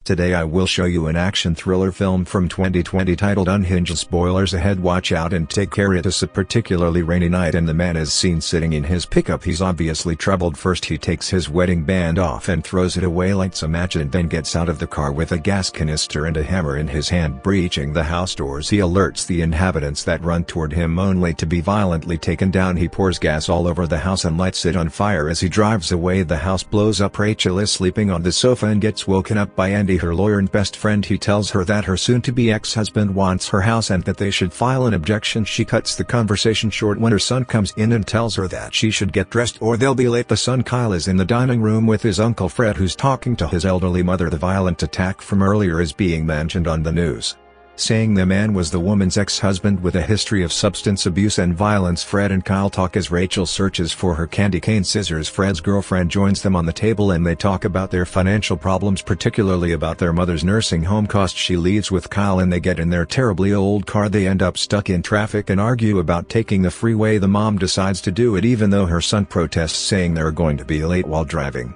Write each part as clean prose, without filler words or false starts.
Today I will show you an action thriller film from 2020 titled Unhinged. Spoilers ahead, watch out and take care. It is a particularly rainy night and the man is seen sitting in his pickup. He's obviously troubled. First he takes his wedding band off and throws it away, lights a match, and then gets out of the car with a gas canister and a hammer in his hand. Breaching the house doors, he alerts the inhabitants that run toward him only to be violently taken down. He pours gas all over the house and lights it on fire. As he drives away, the house blows up. Rachel is sleeping on the sofa and gets woken up by Andy, her lawyer and best friend. He tells her that her soon-to-be ex-husband wants her house and that they should file an objection. She cuts the conversation short when her son comes in and tells her that she should get dressed or they'll be late. The son Kyle is in the dining room with his uncle Fred, who's talking to his elderly mother. The violent attack from earlier is being mentioned on the news, saying the man was the woman's ex-husband with a history of substance abuse and violence. Fred and Kyle talk as Rachel searches for her candy cane scissors. Fred's girlfriend joins them on the table and they talk about their financial problems, particularly about their mother's nursing home costs. She leaves with Kyle and they get in their terribly old car. They end up stuck in traffic and argue about taking the freeway. The mom decides to do it even though her son protests, saying they're going to be late while driving.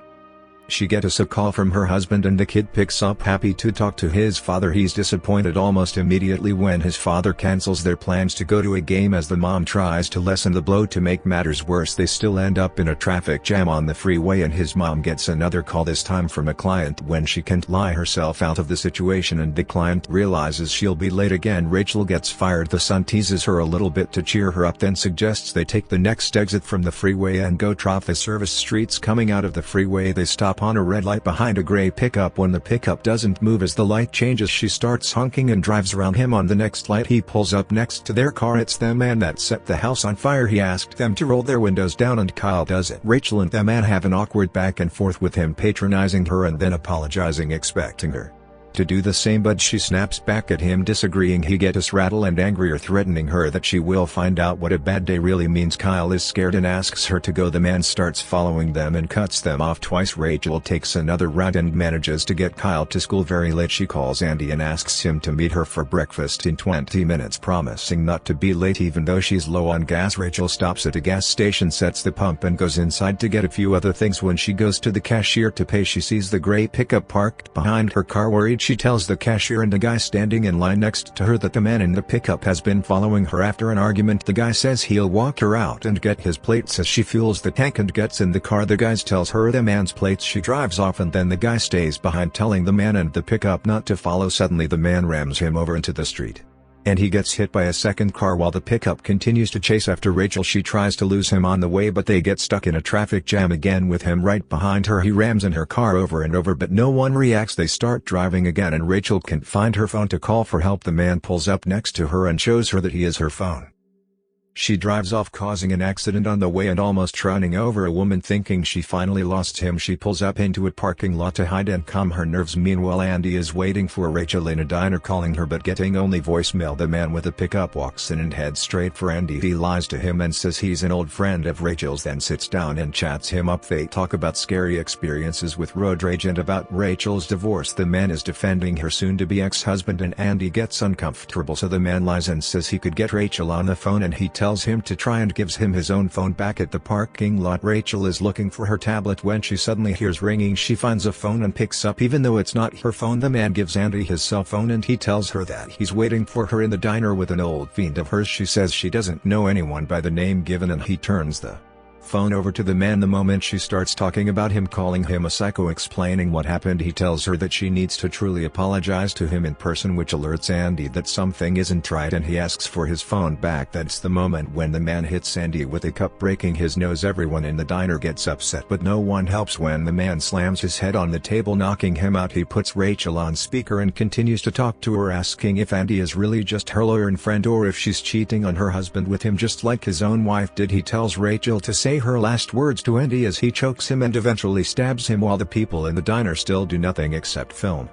She gets a call from her husband and the kid picks up, happy to talk to his father. He's disappointed almost immediately when his father cancels their plans to go to a game. As the mom tries to lessen the blow, to make matters worse, they still end up in a traffic jam on the freeway and his mom gets another call, this time from a client. When she can't lie herself out of the situation and the client realizes she'll be late again, Rachel gets fired. The son teases her a little bit to cheer her up, then suggests they take the next exit from the freeway and go off the service streets. Coming out of the freeway, they stop on a red light behind a gray pickup. When the pickup doesn't move as the light changes, she starts honking and drives around him. On the next light he pulls up next to their car. It's the man that set the house on fire. He asked them to roll their windows down and Kyle does it. Rachel and the man have an awkward back and forth with him patronizing her and then apologizing, expecting her to do the same, but she snaps back at him, disagreeing. He gets rattled and angrier, threatening her that she will find out what a bad day really means. Kyle is scared and asks her to go. The man starts following them and cuts them off twice. Rachel takes another route and manages to get Kyle to school very late. She calls Andy and asks him to meet her for breakfast in 20 minutes, promising not to be late even though she's low on gas. Rachel stops at a gas station, sets the pump and goes inside to get a few other things. When she goes to the cashier to pay, she sees the gray pickup parked behind her car. Worried, she tells the cashier and the guy standing in line next to her that the man in the pickup has been following her. After an argument, the guy says he'll walk her out and get his plates. As she fuels the tank and gets in the car, the guy tells her the man's plates. She drives off and then the guy stays behind, telling the man and the pickup not to follow. Suddenly the man rams him over into the street, and he gets hit by a second car while the pickup continues to chase after Rachel. She tries to lose him on the way, but they get stuck in a traffic jam again with him right behind her. He rams in her car over and over, but no one reacts. They start driving again and Rachel can't find her phone to call for help. The man pulls up next to her and shows her that he is her phone. She drives off, causing an accident on the way and almost running over a woman. Thinking she finally lost him, she pulls up into a parking lot to hide and calm her nerves. Meanwhile, Andy is waiting for Rachel in a diner, calling her but getting only voicemail. The man with the pickup walks in and heads straight for Andy. He lies to him and says he's an old friend of Rachel's, then sits down and chats him up. They talk about scary experiences with road rage and about Rachel's divorce. The man is defending her soon-to-be ex-husband and Andy gets uncomfortable, so the man lies and says he could get Rachel on the phone, and he tells him to try and gives him his own phone. Back at the parking lot, Rachel is looking for her tablet when she suddenly hears ringing. She finds a phone and picks up, even though it's not her phone. The man gives Andy his cell phone and he tells her that he's waiting for her in the diner with an old fiend of hers. She says she doesn't know anyone by the name given and he turns the phone over to the man. The moment she starts talking about him, calling him a psycho, explaining what happened, he tells her that she needs to truly apologize to him in person, which alerts Andy that something isn't right and he asks for his phone back. That's the moment when the man hits Andy with a cup, breaking his nose. Everyone in the diner gets upset, but no one helps when the man slams his head on the table, knocking him out. He puts Rachel on speaker and continues to talk to her, asking if Andy is really just her lawyer and friend or if she's cheating on her husband with him just like his own wife did. He tells Rachel to say her last words to Andy as he chokes him and eventually stabs him, while the people in the diner still do nothing except film.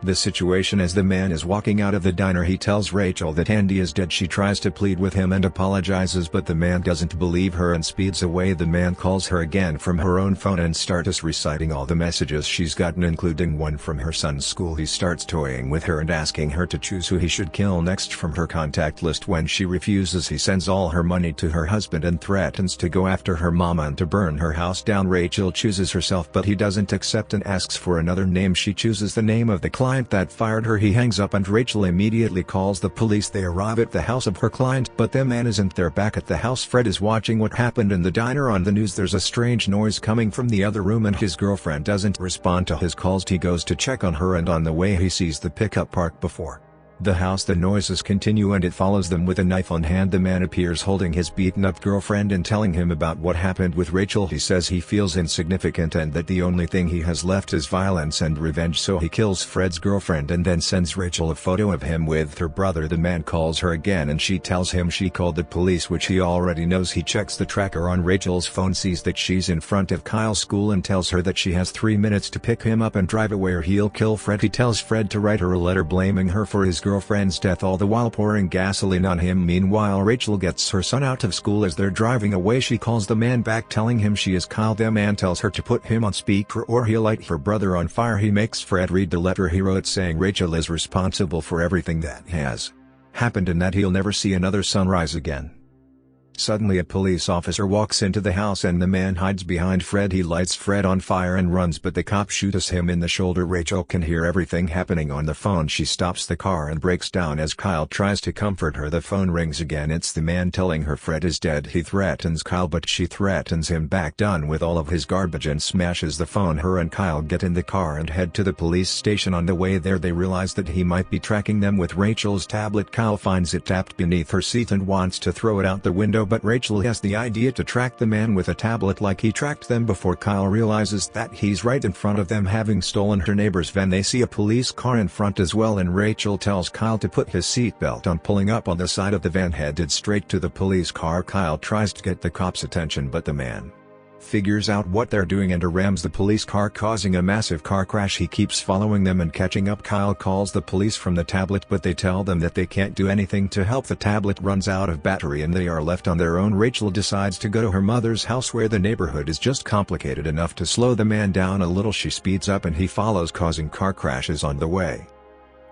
The situation: as the man is walking out of the diner, he tells Rachel that Andy is dead. She tries to plead with him and apologizes, but the man doesn't believe her and speeds away. The man calls her again from her own phone and starts reciting all the messages she's gotten, including one from her son's school. He starts toying with her and asking her to choose who he should kill next from her contact list. When she refuses, he sends all her money to her husband and threatens to go after her mama and to burn her house down. Rachel chooses herself, but he doesn't accept and asks for another name. She chooses the name of the client that fired her. He hangs up and Rachel immediately calls the police. They arrive at the house of her client, but the man isn't there. Back at the house, Fred is watching what happened in the diner on the news. There's a strange noise coming from the other room and his girlfriend doesn't respond to his calls. He goes to check on her and on the way he sees the pickup parked before the house. The noises continue and it follows them. With a knife on hand, the man appears holding his beaten-up girlfriend and telling him about what happened with Rachel. He says he feels insignificant and that the only thing he has left is violence and revenge, so he kills Fred's girlfriend and then sends Rachel a photo of him with her brother. The man calls her again and she tells him she called the police, which he already knows. He checks the tracker on Rachel's phone, sees that she's in front of Kyle's school and tells her that she has 3 minutes to pick him up and drive away or he'll kill Fred. He tells Fred to write her a letter blaming her for his girlfriend's death, all the while pouring gasoline on him. Meanwhile, Rachel gets her son out of school. As they're driving away, she calls the man back telling him she is Kyle. The man tells her to put him on speaker or he'll light her brother on fire. He makes Fred read the letter he wrote saying Rachel is responsible for everything that has happened and that he'll never see another sunrise again. Suddenly a police officer walks into the house and the man hides behind Fred. He lights Fred on fire and runs, but the cop shoots him in the shoulder. Rachel can hear everything happening on the phone. She stops the car and breaks down as Kyle tries to comfort her. The phone rings again. It's the man telling her Fred is dead. He threatens Kyle, but she threatens him back, done with all of his garbage, and smashes the phone. Her and Kyle get in the car and head to the police station. On the way there, they realize that he might be tracking them with Rachel's tablet. Kyle finds it tapped beneath her seat and wants to throw it out the window, but Rachel has the idea to track the man with a tablet like he tracked them before. Kyle realizes that he's right in front of them, having stolen her neighbor's van. They see a police car in front as well, and Rachel tells Kyle to put his seatbelt on. Pulling up on the side of the van, headed straight to the police car. Kyle tries to get the cops' attention, but the man figures out what they're doing and rams the police car, causing a massive car crash. He keeps following them and catching up. Kyle calls the police from the tablet, but they tell them that they can't do anything to help. The tablet runs out of battery and they are left on their own. Rachel decides to go to her mother's house, where the neighborhood is just complicated enough to slow the man down a little. She speeds up and he follows, causing car crashes on the way.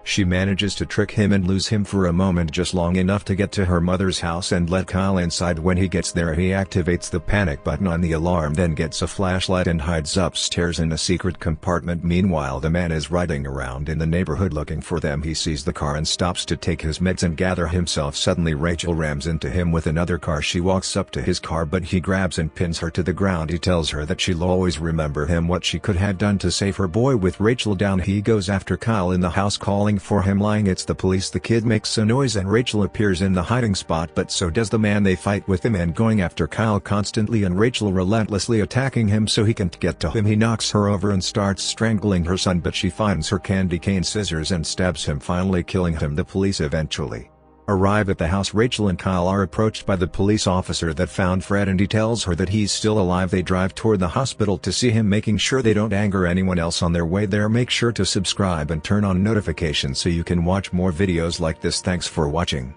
She manages to trick him and lose him for a moment, just long enough to get to her mother's house and let Kyle inside. When he gets there, he activates the panic button on the alarm, then gets a flashlight and hides upstairs in a secret compartment. Meanwhile, the man is riding around in the neighborhood looking for them. He sees the car and stops to take his meds and gather himself. Suddenly Rachel rams into him with another car. She walks up to his car, but he grabs and pins her to the ground. He tells her that she'll always remember him, what she could have done to save her boy. With Rachel down, he goes after Kyle in the house, calling for him, lying it's the police. The kid makes a noise and Rachel appears in the hiding spot, but so does the man. They fight with him and going after Kyle constantly, and Rachel relentlessly attacking him so he can't get to him. He knocks her over and starts strangling her son, but she finds her candy cane scissors and stabs him, finally killing him. The police eventually arrive at the house. Rachel and Kyle are approached by the police officer that found Fred, and he tells her that he's still alive. They drive toward the hospital to see him, making sure they don't anger anyone else on their way there. Make sure to subscribe and turn on notifications so you can watch more videos like this. Thanks for watching.